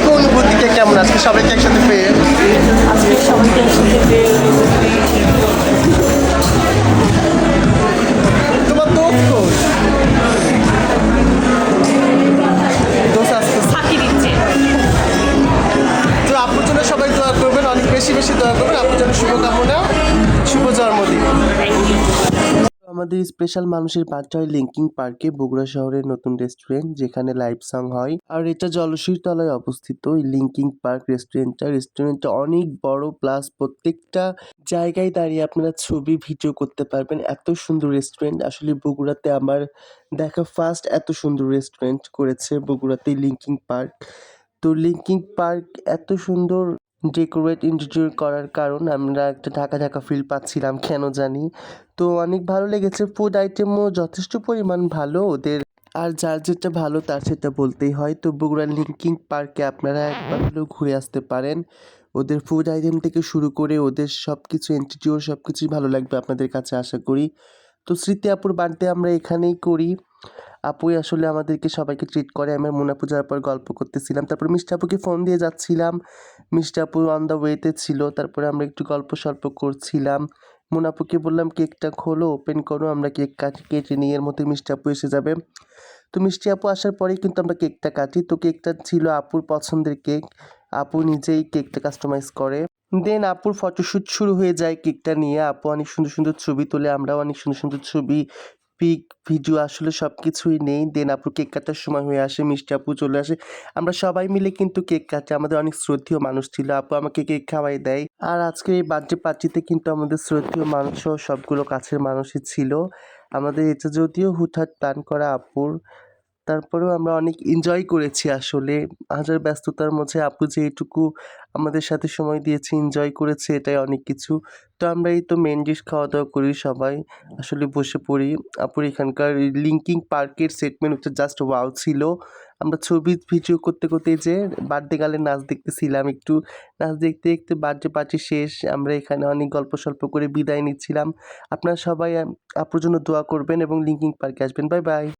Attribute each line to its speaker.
Speaker 1: থেকে অনুভূতিকে কেমন আজকে সবাইকে একসাথে পেয়ে?
Speaker 2: আজকে সবাইকে একসাথে পেয়ে
Speaker 1: তোমার দোষ কোষ দোষ আসতে
Speaker 2: ফাঁকি দিচ্ছে।
Speaker 1: তো আপুর জন্য সবাই দোয়া করবেন, অনেক বেশি বেশি দোয়া করবেন। আপুর জন্য শুভকামনা, শুভ জন্মদিন। আমাদের স্পেশাল মানুষের বার্থডে হয় লিঙ্কিং পার্কে, বগুড়া শহরের নতুন রেস্টুরেন্ট যেখানে লাইভ সং হয়। আর এটা জলসির তলায় অবস্থিত এই লিঙ্কিং পার্ক রেস্টুরেন্টটা অনেক বড়, প্লাস প্রত্যেকটা জায়গায় দাঁড়িয়ে আপনারা ছবি ভিডিও করতে পারবেন। এত সুন্দর রেস্টুরেন্ট, আসলে বগুড়াতে আমার দেখা ফার্স্ট এত সুন্দর রেস্টুরেন্ট করেছে বগুড়াতে লিঙ্কিং পার্ক। তো লিঙ্কিং পার্ক এত সুন্দর ডেকোরেট ইন্টেরিয়র করার কারণ আমরা একটা ঢাকা ঢাকা ফিল পাচ্ছিলাম কেন জানি। তো অনেক ভালো লেগেছে, ফুড আইটেমও যথেষ্ট পরিমাণ ভালো ওদের। আর যার যেটা ভালো তার সেটা বলতেই হয়। তো বগুড়া লিঙ্কিং পার্কে আপনারা একবার হলেও ঘুরে আসতে পারেন। ওদের ফুড আইটেম থেকে শুরু করে ওদের সব কিছু ইন্টেরিয়র সব কিছুই ভালো লাগবে আপনাদের কাছে আশা করি। তো স্মৃতি আপুর বার্থডে আমরা এখানেই করি। আপুই আসলে আমাদেরকে সবাইকে ট্রিট করে। আমি আর মুনাপু যাওয়ার পর গল্প করতেছিলাম, তারপর মিষ্টি আপুকে ফোন দিয়ে যাচ্ছিলাম। মিষ্টি আপু অন দ্য ওয়েতে ছিল, তারপরে আমরা একটু গল্প সল্প করছিলাম। মুনাপুকে বললাম কেকটা খোলো, ওপেন করো, আমরা কেক কেটে নিয়ে এর মধ্যে মিষ্টি আপু এসে যাবে। তো মিষ্টি আপু আসার পরেই কিন্তু আমরা কেকটা কাটি। তো কেকটা ছিল আপুর পছন্দের কেক, আপু নিজেই কেকটা কাস্টমাইজ করে। দেন আপুর ফটোশ্যুট শুরু হয়ে যায় কেকটা নিয়ে। আপু অনেক সুন্দর সুন্দর ছবি তোলে, আমরাও অনেক সুন্দর সুন্দর ছবি, পিক, ভিডিও আসলে সব কিছুই নেই। দেন আপুর কেক কাটার সময় হয়ে আসে, মিষ্টি আপু চলে আসে। আমরা সবাই মিলে কিন্তু কেক কাটি। আমাদের অনেক শ্রদ্ধেয় মানুষ ছিল, আপু আমাকে কেক খাওয়াই দেয়। আর আজকের এই বার্থডে পার্টিতে কিন্তু আমাদের শ্রদ্ধেয় মানুষও সবগুলো কাছের মানুষই ছিল। আমাদের এটা যদিও হুটহাট প্ল্যান করা আপুর, তারপরেও আমরা অনেক এনজয় করেছি আসলে। হাজার ব্যস্ততার মাঝে আপু যে এইটুকু আমাদের সাথে সময় দিয়েছে, এনজয় করেছে, এটাই অনেক কিছু। তো আমরা এই তো মেন ডিশ খাওয়া দাওয়া করি সবাই, আসলে বসে পড়ি। আপুর এখানকার লিঙ্কিং পার্কের সেট মেনুটা জাস্ট ওয়াও ছিল। আমরা ছবি ভিডিও করতে করতে যে বার্থডে গার্লের নাচ দেখতেছিলাম, একটু নাচ দেখতে দেখতে বার্থডে পার্টি শেষ। আমরা এখানে অনেক গল্প সল্প করে বিদায় নিচ্ছিলাম। আপনারা সবাই আপুর জন্য দোয়া করবেন এবং লিঙ্কিং পার্কে আসবেন। Bye bye.